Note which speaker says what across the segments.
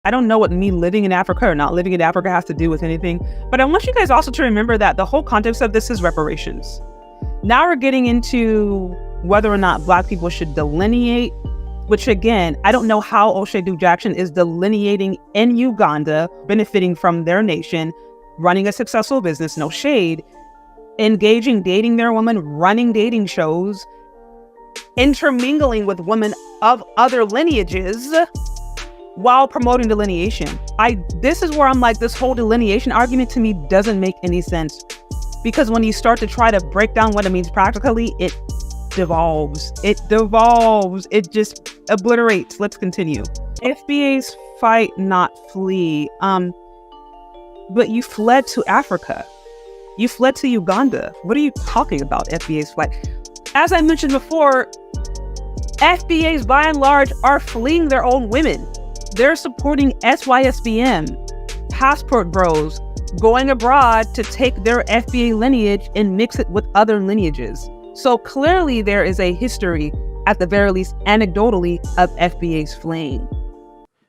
Speaker 1: I don't know what me living in Africa or not living in Africa has to do with anything, but I want you guys also to remember that the whole context of this is reparations. Now we're getting into whether or not Black people should delineate, which again, I don't know how Oshiedu Jackson is delineating in Uganda, benefiting from their nation, running a successful business, no shade, engaging, dating their women, running dating shows, intermingling with women of other lineages while promoting delineation. This is where I'm like, this whole delineation argument to me doesn't make any sense, because when you start to try to break down what it means practically, it devolves. It just obliterates. Let's continue. FBA's fight, not flee. But you fled to Africa. You fled to Uganda. What are you talking about, FBA's flight? As I mentioned before, FBAs by and large are fleeing their own women. They're supporting SYSBM, passport bros, going abroad to take their FBA lineage and mix it with other lineages. So clearly there is a history, at the very least anecdotally, of FBAs fleeing.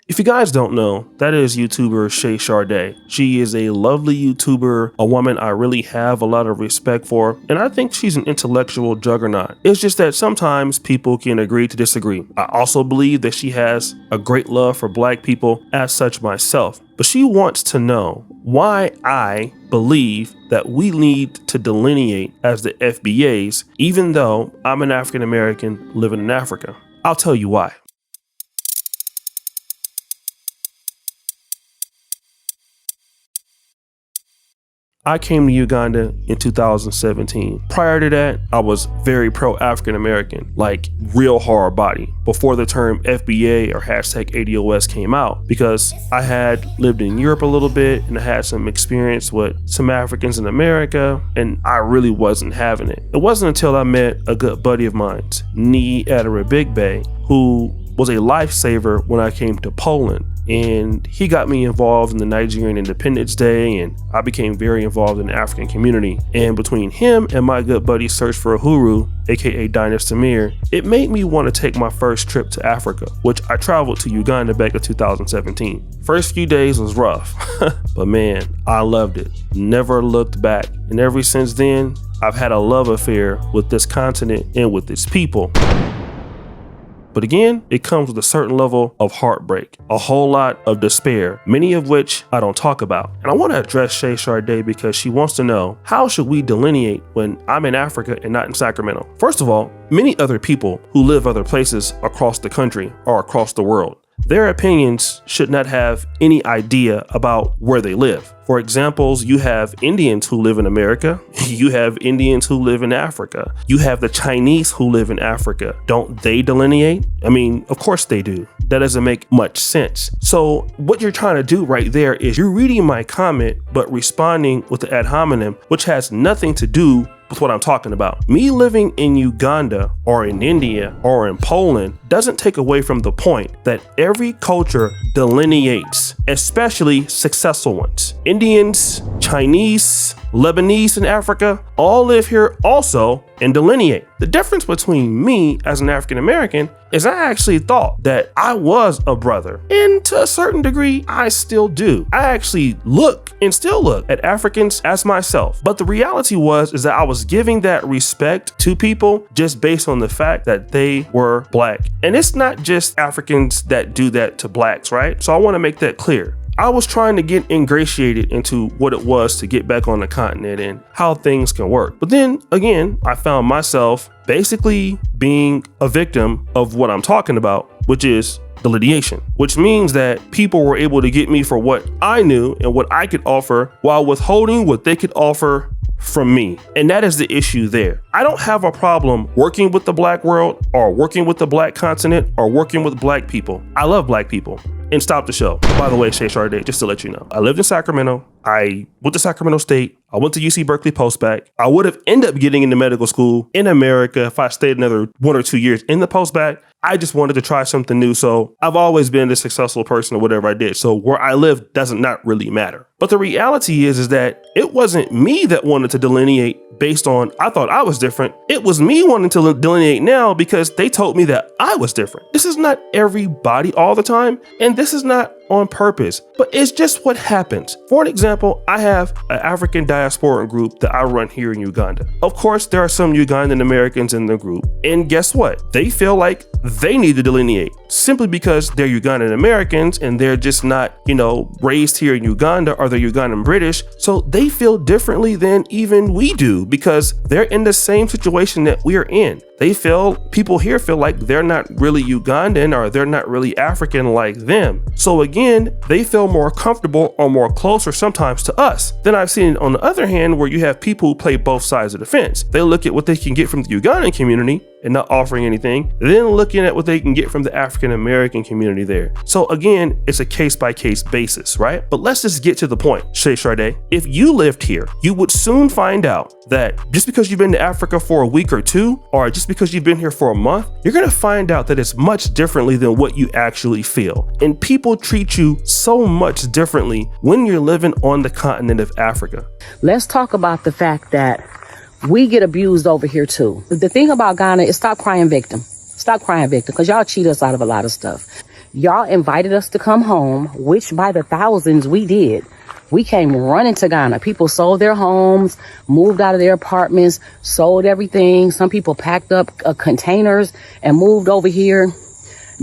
Speaker 2: If you guys don't know, that is YouTuber Shardee. She is a lovely YouTuber, a woman I really have a lot of respect for, and I think she's an intellectual juggernaut. It's just that sometimes people can agree to disagree. I also believe that she has a great love for Black people, as such myself, but she wants to know why I believe that we need to delineate as the FBAs, even though I'm an African American living in Africa. I'll tell you why. I came to Uganda in 2017. Prior to that, I was very pro-African American, like real hard body, before the term FBA or hashtag ADOS came out, because I had lived in Europe a little bit and I had some experience with some Africans in America, and I really wasn't having it. It wasn't until I met a good buddy of mine, Nee Adarabigbe, who was a lifesaver when I came to Poland. And he got me involved in the Nigerian Independence Day, and I became very involved in the African community. And between him and my good buddy Search for Uhuru, aka Dinus Samir, it made me want to take my first trip to Africa, which I traveled to Uganda back in 2017. First few days was rough, but man, I loved it. Never looked back. And ever since then, I've had a love affair with this continent and with its people. But again, it comes with a certain level of heartbreak, a whole lot of despair, many of which I don't talk about. And I want to address Shardee because she wants to know, how should we delineate when I'm in Africa and not in Sacramento? First of all, many other people who live other places across the country or across the world, their opinions should not have any idea about where they live. For examples, you have Indians who live in America. You have Indians who live in Africa. You have the Chinese who live in Africa. Don't they delineate? I mean, of course they do. That doesn't make much sense. So what you're trying to do right there is you're reading my comment, but responding with the ad hominem, which has nothing to do with what I'm talking about. Me living in Uganda or in India or in Poland doesn't take away from the point that every culture delineates, especially successful ones. Indians, Chinese, Lebanese in Africa all live here also and delineate. The difference between me as an African American is I actually thought that I was a brother, and to a certain degree I still do. I actually look and still look at Africans as myself, but the reality is that I was giving that respect to people just based on the fact that they were Black. And it's not just Africans that do that to Blacks, right? So I want to make that clear. I was trying to get ingratiated into what it was to get back on the continent and how things can work. But then again, I found myself basically being a victim of what I'm talking about, which is delineation, which means that people were able to get me for what I knew and what I could offer while withholding what they could offer from me. And that is the issue there. I don't have a problem working with the Black world or working with the Black continent or working with Black people. I love Black people. And stop the show. By the way, Shardee, just to let you know, I lived in Sacramento. I went to Sacramento State. I went to UC Berkeley postbac. I would have ended up getting into medical school in America if I stayed another 1 or 2 years in the postbac. I just wanted to try something new. So I've always been a successful person or whatever I did. So where I live doesn't not really matter. But the reality is that it wasn't me that wanted to delineate based on I thought I was different. It was me wanting to delineate now because they told me that I was different. This is not everybody all the time. And this is not on purpose, but it's just what happens. For an example, I have an African diaspora group that I run here in Uganda. Of course, there are some Ugandan Americans in the group, and guess what? They feel like they need to delineate simply because they're Ugandan Americans and they're just not, raised here in Uganda, or they're Ugandan British. So they feel differently than even we do because they're in the same situation that we're in. People here feel like they're not really Ugandan or they're not really African like them. So again, they feel more comfortable or more closer sometimes to us. Then I've seen on the other hand where you have people who play both sides of the fence. They look at what they can get from the Ugandan community and not offering anything, then looking at what they can get from the African American community there. So again, it's a case by case basis, right? But let's just get to the point, Shardee. If you lived here, you would soon find out that just because you've been to Africa for a week or two, or just because you've been here for a month, you're gonna find out that it's much differently than what you actually feel. And people treat you so much differently when you're living on the continent of Africa.
Speaker 3: Let's talk about the fact that we get abused over here too. The thing about Ghana is stop crying victim. Stop crying victim, because y'all cheat us out of a lot of stuff. Y'all invited us to come home, which by the thousands we did. We came running to Ghana. People sold their homes, moved out of their apartments, sold everything. Some people packed up containers and moved over here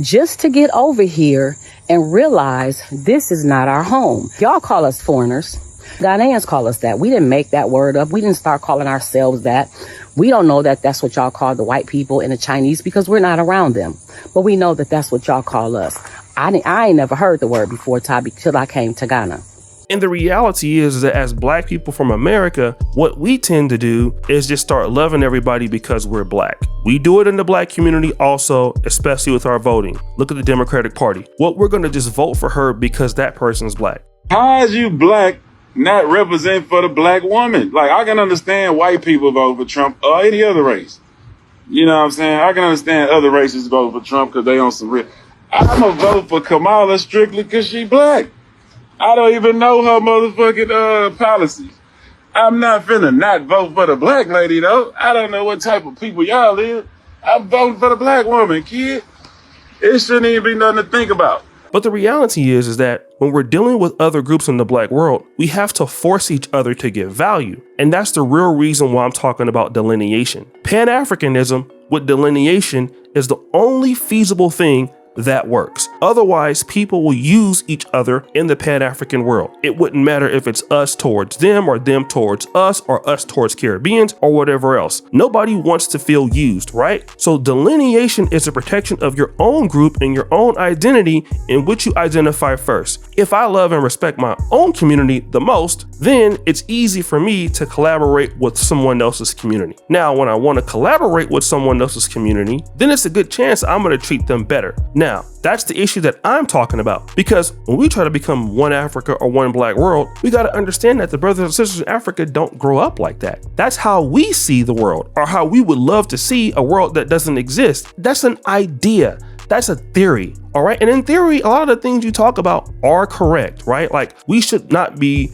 Speaker 3: just to get over here and realize this is not our home. Y'all call us foreigners. Ghanaians call us that. We didn't make that word up. We didn't start calling ourselves that. We don't know that that's what y'all call the white people and the Chinese because we're not around them. But we know that that's what y'all call us. I ain't never heard the word before, Tabi, till I came to Ghana.
Speaker 2: And the reality is that as black people from America, what we tend to do is just start loving everybody because we're black. We do it in the black community also, especially with our voting. Look at the Democratic Party. Well, we're going to just vote for her because that person's black.
Speaker 4: How is you black not represent for the black woman? Like, I can understand white people vote for Trump or any other race. You know what I'm saying? I can understand other races vote for Trump because they on some real. I'm going to vote for Kamala strictly because she black. I don't even know her motherfucking policies. I'm not finna not vote for the black lady, though. I don't know what type of people y'all is. I'm voting for the black woman, kid. It shouldn't even be nothing to think about.
Speaker 2: But the reality is that when we're dealing with other groups in the black world, we have to force each other to give value. And that's the real reason why I'm talking about delineation. Pan-Africanism with delineation is the only feasible thing that works. Otherwise, people will use each other in the Pan-African world. It wouldn't matter if it's us towards them or them towards us or us towards Caribbeans or whatever else. Nobody wants to feel used, right? So delineation is a protection of your own group and your own identity in which you identify first. If I love and respect my own community the most, then it's easy for me to collaborate with someone else's community. Now, when I want to collaborate with someone else's community, then it's a good chance I'm going to treat them better. Now, that's the issue that I'm talking about, because when we try to become one Africa or one black world, we got to understand that the brothers and sisters in Africa don't grow up like that. That's how we see the world, or how we would love to see a world that doesn't exist. That's an idea. That's a theory. All right. And in theory, a lot of the things you talk about are correct, right? Like, we should not be,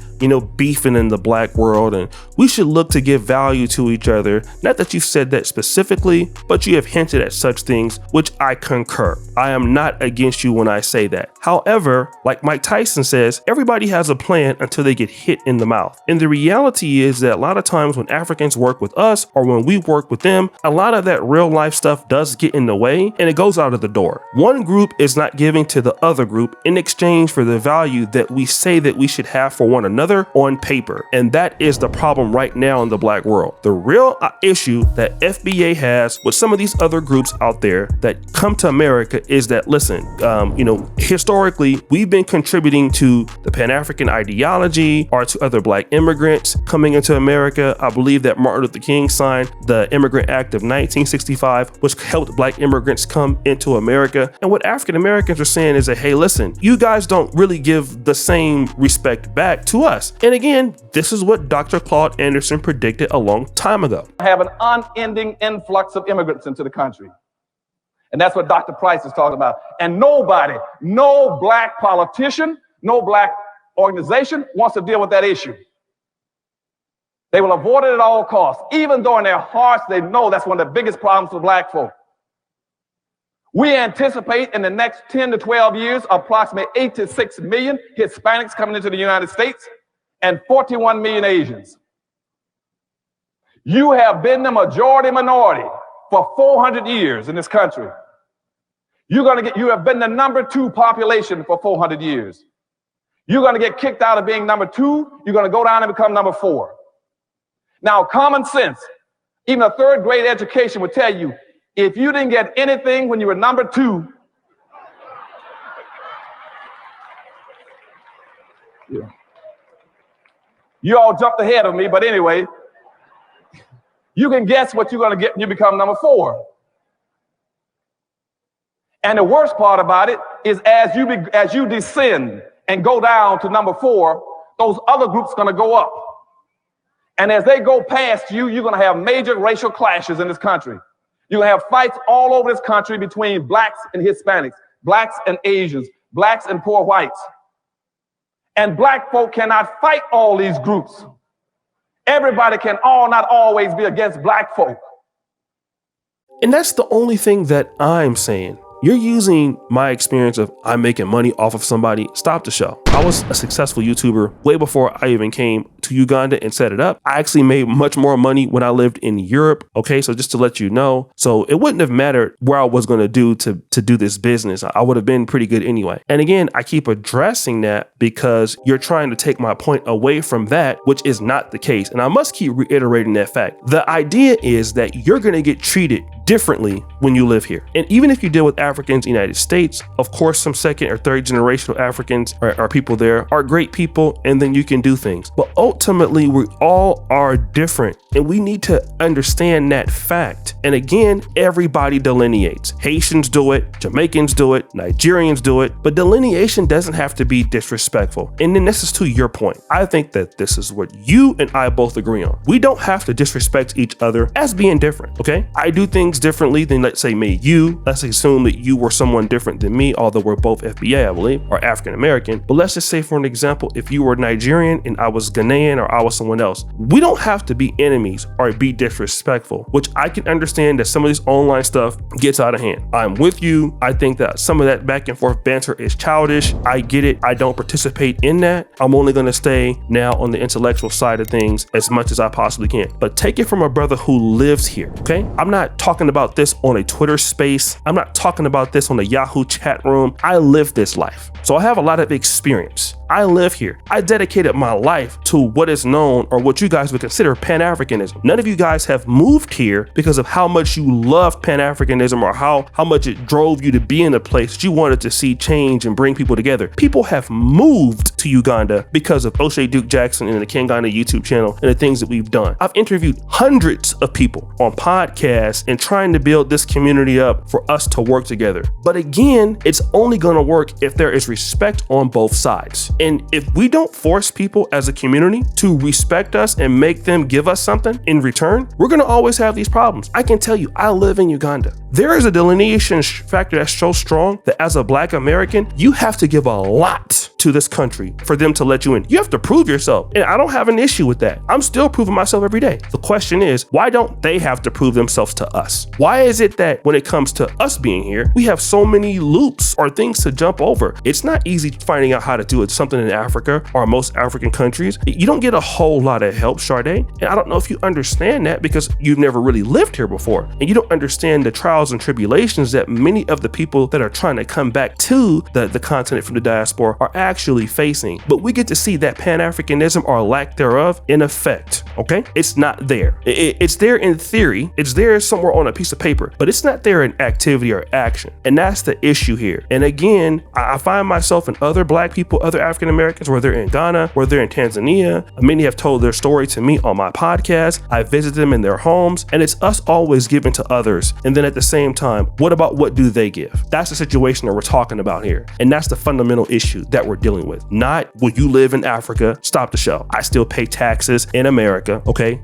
Speaker 2: beefing in the black world, and we should look to give value to each other. Not that you've said that specifically, but you have hinted at such things, which I concur. I am not against you when I say that. However, like Mike Tyson says, everybody has a plan until they get hit in the mouth. And the reality is that a lot of times when Africans work with us or when we work with them, a lot of that real life stuff does get in the way and it goes out of the door. One group is not giving to the other group in exchange for the value that we say that we should have for one another on paper. And that is the problem right now in the black world. The real issue that FBA has with some of these other groups out there that come to America is that, listen, historically, we've been contributing to the Pan-African ideology or to other black immigrants coming into America. I believe that Martin Luther King signed the Immigrant Act of 1965, which helped black immigrants come into America. And what African Americans are saying is that, hey, listen, you guys don't really give the same respect back to us. And again, this is what Dr. Claude Anderson predicted a long time ago.
Speaker 5: Have an unending influx of immigrants into the country. And that's what Dr. Price is talking about. And nobody, no black politician, no black organization wants to deal with that issue. They will avoid it at all costs, even though in their hearts they know that's one of the biggest problems for black folk. We anticipate in the next 10 to 12 years, approximately 86 million Hispanics coming into the United States and 41 million Asians. You have been the majority minority for 400 years in this country. You have been the number 2 population for 400 years. You're going to get kicked out of being number 2. You're going to go down and become number 4. Now, common sense, even a 3rd grade education would tell you, if you didn't get anything when you were number 2, you all jumped ahead of me, but anyway, you can guess what you're going to get when you become number 4. And the worst part about it is as you descend and go down to number 4, those other groups are going to go up. And as they go past you, you're going to have major racial clashes in this country. You're going to have fights all over this country between blacks and Hispanics, blacks and Asians, blacks and poor whites. And black folk cannot fight all these groups. Everybody can not always be against black folk.
Speaker 2: And that's the only thing that I'm saying. You're using my experience of I'm making money off of somebody. Stop the show. I was a successful YouTuber way before I even came to Uganda and set it up. I actually made much more money when I lived in Europe. Okay, so just to let you know. So it wouldn't have mattered where I was going to do to do this business. I would have been pretty good anyway. And again, I keep addressing that because you're trying to take my point away from that, which is not the case. And I must keep reiterating that fact. The idea is that you're going to get treated differently when you live here. And even if you deal with Africans in the United States, of course, some 2nd or 3rd generational Africans or people there are great people, and then you can do things. But ultimately, we all are different, and we need to understand that fact. And again, everybody delineates. Haitians do it, Jamaicans do it, Nigerians do it, but delineation doesn't have to be disrespectful. And then this is to your point. I think that this is what you and I both agree on. We don't have to disrespect each other as being different, okay? I do things differently than, let's say, me. Let's assume that you were someone different than me, although we're both FBA, I believe, or African American. But let's just say, for an example, if you were Nigerian and I was Ghanaian or I was someone else, we don't have to be enemies or be disrespectful, which I can understand that some of this online stuff gets out of hand. I'm with you. I think that some of that back and forth banter is childish. I get it. I don't participate in that. I'm only going to stay now on the intellectual side of things as much as I possibly can. But take it from a brother who lives here, okay? I'm not talking about this on a Twitter space. I'm not talking about this on a Yahoo chat room. I live this life. So I have a lot of experience. I live here. I dedicated my life to what is known, or what you guys would consider, Pan-Africanism. None of you guys have moved here because of how much you love Pan-Africanism or how much it drove you to be in a place that you wanted to see change and bring people together. People have moved to Uganda because of O'Shea Duke Jackson and the King Ghana YouTube channel and the things that we've done. I've interviewed hundreds of people on podcasts and trying to build this community up for us to work together. But again, it's only going to work if there is respect on both sides. And if we don't force people as a community to respect us and make them give us something in return, we're going to always have these problems. I can tell you, I live in Uganda. There is a delineation factor that's so strong that as a Black American, you have to give a lot to this country for them to let you in. You have to prove yourself. And I don't have an issue with that. I'm still proving myself every day. The question is, why don't they have to prove themselves to us? Why is it that when it comes to us being here, we have so many loops or things to jump over? It's not easy finding out how to do something in Africa or most African countries. You don't get a whole lot of help, Shardee. And I don't know if you understand that because you've never really lived here before. And you don't understand the trials and tribulations that many of the people that are trying to come back to the continent from the diaspora are actually facing. But we get to see that Pan-Africanism or lack thereof in effect, okay? It's not there. It's there in theory. It's there somewhere on a piece of paper, but it's not there in activity or action. And that's the issue here. And again, I find myself and other Black people, other African Americans, whether in Ghana, whether in Tanzania, many have told their story to me on my podcast. I visit them in their homes, and it's us always giving to others. And then at the same time, what about what do they give? That's the situation that we're talking about here. And that's the fundamental issue that we're dealing with. Not, will you live in Africa? Stop the show. I still pay taxes in America, okay?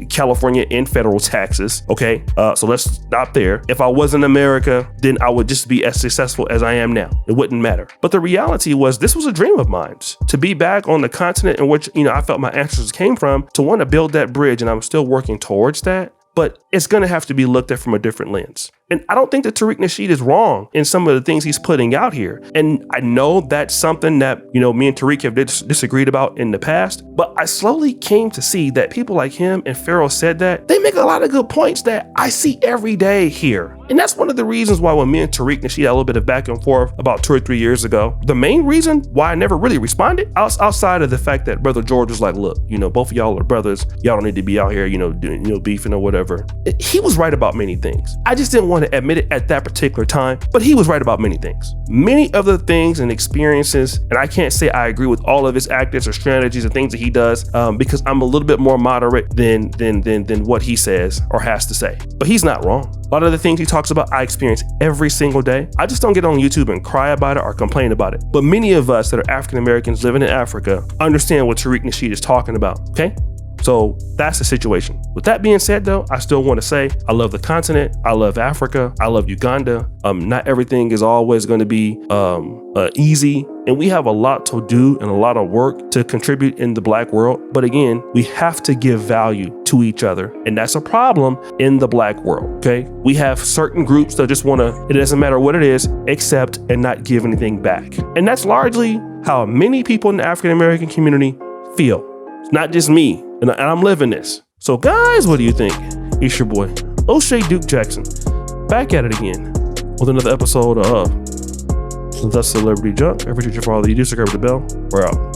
Speaker 2: California in federal taxes, okay? So let's stop there. If I was in America, then I would just be as successful as I am now. It wouldn't matter. But the reality was this was a dream of mine, to be back on the continent in which, I felt my ancestors came from, to want to build that bridge, and I'm still working towards that. But it's going to have to be looked at from a different lens. And I don't think that Tariq Nasheed is wrong in some of the things he's putting out here. And I know that's something that, me and Tariq have disagreed about in the past, but I slowly came to see that people like him and Pharaoh said that they make a lot of good points that I see every day here. And that's one of the reasons why when me and Tariq Nasheed had a little bit of back and forth about 2 or 3 years ago, the main reason why I never really responded, outside of the fact that Brother George was like, look, both of y'all are brothers. Y'all don't need to be out here, doing, beefing or whatever. He was right about many things. I just didn't want to admit it at that particular time, but he was right about many things. Many of the things and experiences, and I can't say I agree with all of his tactics or strategies and things that he does, because I'm a little bit more moderate than what he says or has to say. But he's not wrong. A lot of the things he talks about, I experience every single day. I just don't get on YouTube and cry about it or complain about it. But many of us that are African Americans living in Africa understand what Tariq Nasheed is talking about, okay? So that's the situation. With that being said, though, I still want to say I love the continent. I love Africa. I love Uganda. Not everything is always going to be easy. And we have a lot to do and a lot of work to contribute in the Black world. But again, we have to give value to each other. And that's a problem in the Black world, okay? We have certain groups that just want to, it doesn't matter what it is, accept and not give anything back. And that's largely how many people in the African American community feel. It's not just me, and I'm living this. So guys, what do you think? It's your boy, O'Shea Duke Jackson, back at it again with another episode of The Celebrity Junk. I appreciate you for all that you do. Subscribe to the bell. We're out.